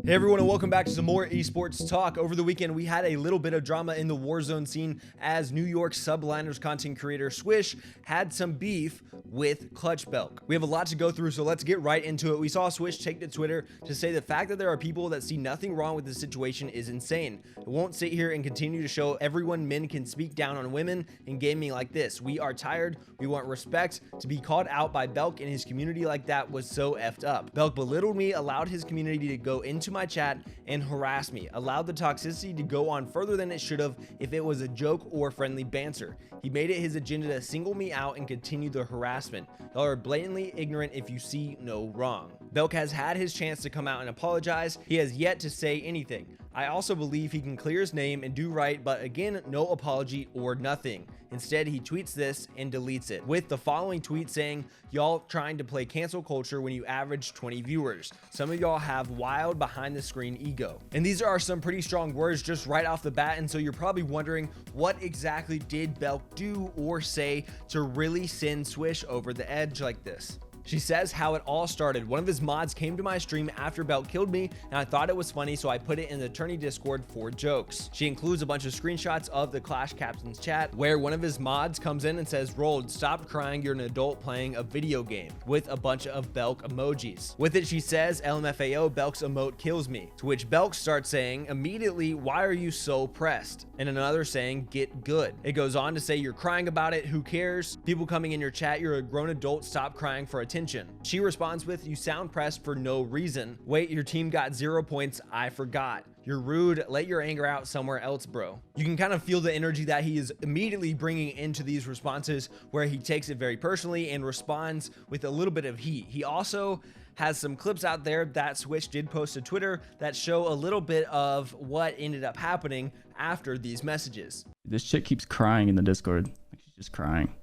Hey everyone, and welcome back to some more esports talk. Over the weekend, we had a little bit of drama in the Warzone scene as New York Subliners content creator Swish had some beef with Clutchbelk. We have a lot to go through, so let's get right into it. We saw Swish take to Twitter to say the fact that there are people that see nothing wrong with the situation is insane. It won't sit here and continue to show everyone men can speak down on women in gaming like this. We are tired. We want respect. To be called out by Belk and his community like that was so effed up. Belk belittled me, allowed his community to go into my chat and harass me, allowed the toxicity to go on further than it should have if it was a joke or friendly banter. He made it his agenda to single me out and continue the harassment. Y'all are blatantly ignorant if you see no wrong. Belk has had his chance to come out and apologize. He has yet to say anything. I also believe he can clear his name and do right, but again, no apology or nothing. Instead, he tweets this and deletes it with the following tweet saying, "Y'all trying to play cancel culture when you average 20 viewers. Some of y'all have wild behind the screen ego." And these are some pretty strong words just right off the bat. And so you're probably wondering, what exactly did Belk do or say to really send Swish over the edge like this? She says how it all started. One of his mods came to my stream after Belk killed me, and I thought it was funny, so I put it in the attorney Discord for jokes. She includes a bunch of screenshots of the Clash Captain's chat where one of his mods comes in and says, "Rolled, stop crying, you're an adult playing a video game," with a bunch of Belk emojis. With it, she says, "LMFAO, Belk's emote kills me." To which Belk starts saying, immediately, "Why are you so pressed?" And another saying, "Get good." It goes on to say, "You're crying about it, who cares? People coming in your chat, you're a grown adult, stop crying for attention." She responds with, "You sound pressed for no reason. Wait, your team got 0 points, I forgot. You're rude, let your anger out somewhere else, bro." You can kind of feel the energy that he is immediately bringing into these responses, where he takes it very personally and responds with a little bit of heat. He also has some clips out there that Swish did post to Twitter that show a little bit of what ended up happening after these messages. This chick keeps crying in the Discord. Like, she's just crying.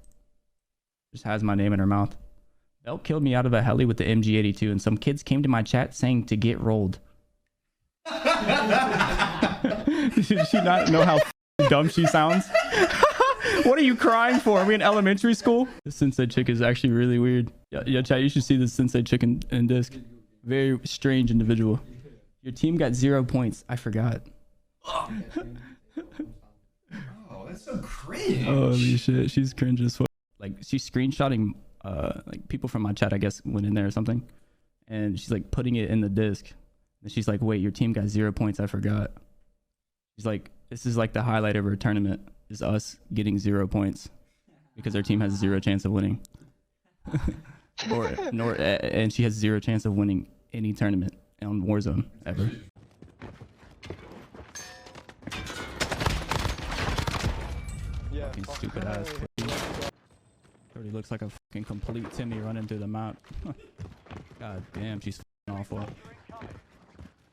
Just has my name in her mouth. Belk killed me out of a heli with the MG82, and some kids came to my chat saying to get rolled. Does she not know how dumb she sounds? What are you crying for? Are we in elementary school? This Sensei chick is actually really weird. Yeah, chat, you should see this Sensei chick in disc. Very strange individual. Your team got 0 points. I forgot. Oh, that's so cringe. Holy shit, she's cringe as fuck. Like, she's screenshotting like people from my chat, I guess, went in there or something, and she's like putting it in the disc, and she's like, "Wait, your team got 0 points, I forgot." She's like, this is like the highlight of her tournament, is us getting 0 points because our team has 0 chance of winning. And she has 0 chance of winning any tournament on Warzone ever. Yeah, fucking stupid ass. Already looks like a fucking complete Timmy running through the map. God damn, she's fucking awful.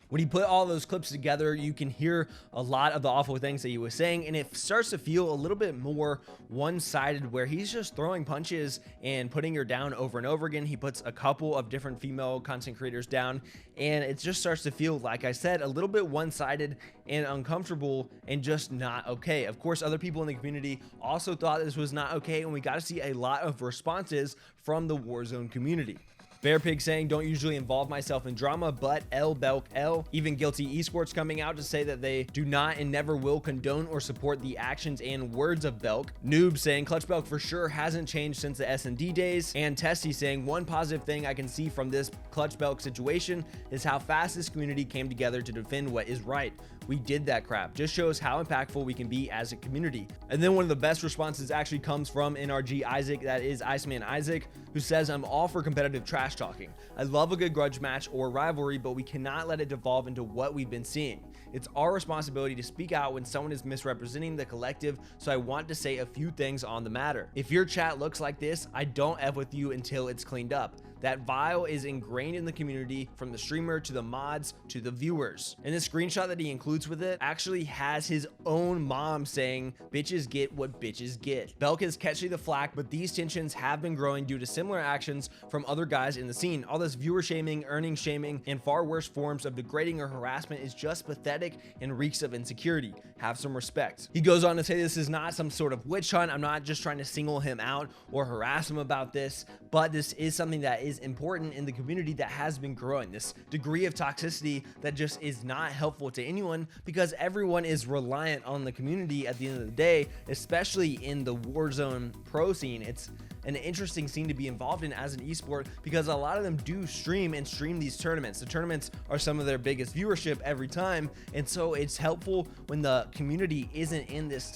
When he put all those clips together, you can hear a lot of the awful things that he was saying, and it starts to feel a little bit more one-sided, where he's just throwing punches and putting her down over and over again. He puts a couple of different female content creators down, and it just starts to feel, like I said, a little bit one-sided and uncomfortable and just not okay. Of course, other people in the community also thought this was not okay, and we got to see a lot of responses from the Warzone community. Bearpig saying, "Don't usually involve myself in drama, but Belk L." Even Guilty Esports coming out to say that they do not and never will condone or support the actions and words of Belk. Noob saying, "Clutchbelk for sure hasn't changed since the S&D days." And Testy saying, "One positive thing I can see from this Clutchbelk situation is how fast this community came together to defend what is right. We did that crap. Just shows how impactful we can be as a community." And then one of the best responses actually comes from NRG Isaac, that is Iceman Isaac, who says, "I'm all for competitive trash talking. I love a good grudge match or rivalry, but we cannot let it devolve into what we've been seeing. It's our responsibility to speak out when someone is misrepresenting the collective, so I want to say a few things on the matter. If your chat looks like this, I don't F with you until it's cleaned up. That vile is ingrained in the community, from the streamer to the mods to the viewers." And the screenshot that he includes with it actually has his own mom saying, "Bitches get what bitches get." Belk is catching the flack, but these tensions have been growing due to similar actions from other guys in the scene. All this viewer shaming, earning shaming, and far worse forms of degrading or harassment is just pathetic and reeks of insecurity. Have some respect. He goes on to say, "This is not some sort of witch hunt. I'm not just trying to single him out or harass him about this, but this is something that is important in the community that has been growing. This degree of toxicity that just is not helpful to anyone, because everyone is reliant on the community at the end of the day, especially in the Warzone pro scene. It's an interesting scene to be involved in as an esport, because a lot of them do stream these tournaments. The tournaments are some of their biggest viewership every time, and so it's helpful when the community isn't in this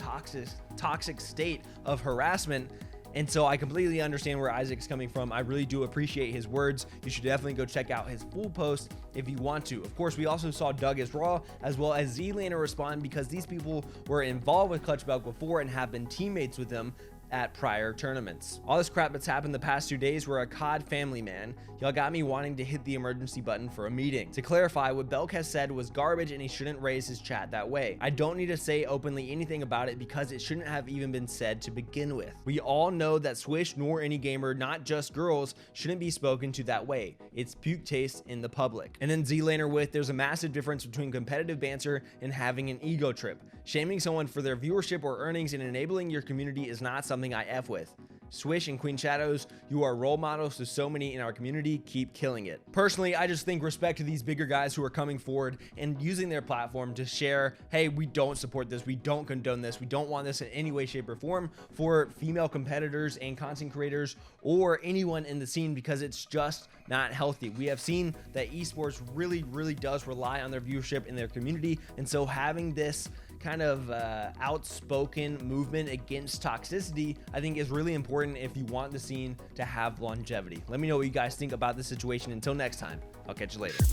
toxic state of harassment. And so I completely understand where Isaac's coming from. I really do appreciate his words. You should definitely go check out his full post if you want to. Of course, we also saw Doug is Raw as well as Zlaner respond, because these people were involved with Clutchbelk before and have been teammates with him at prior tournaments. All this crap that's happened the past 2 days were a COD family, man. Y'all got me wanting to hit the emergency button for a meeting. To clarify, what Belk has said was garbage and he shouldn't raise his chat that way. I don't need to say openly anything about it because it shouldn't have even been said to begin with. We all know that Swish nor any gamer, not just girls, shouldn't be spoken to that way. It's puke taste in the public. And then Zlaner with, there's a massive difference between competitive banter and having an ego trip. Shaming someone for their viewership or earnings and enabling your community is not something I F with. Swish and Queen Shadows, you are role models to so many in our community. Keep killing it. Personally, I just think respect to these bigger guys who are coming forward and using their platform to share, hey, we don't support this, we don't condone this, we don't want this in any way, shape, or form for female competitors and content creators or anyone in the scene, because it's just not healthy. We have seen that esports really does rely on their viewership in their community, and so having this kind of outspoken movement against toxicity, I think, is really important if you want the scene to have longevity. Let me know what you guys think about this situation. Until next time, I'll catch you later.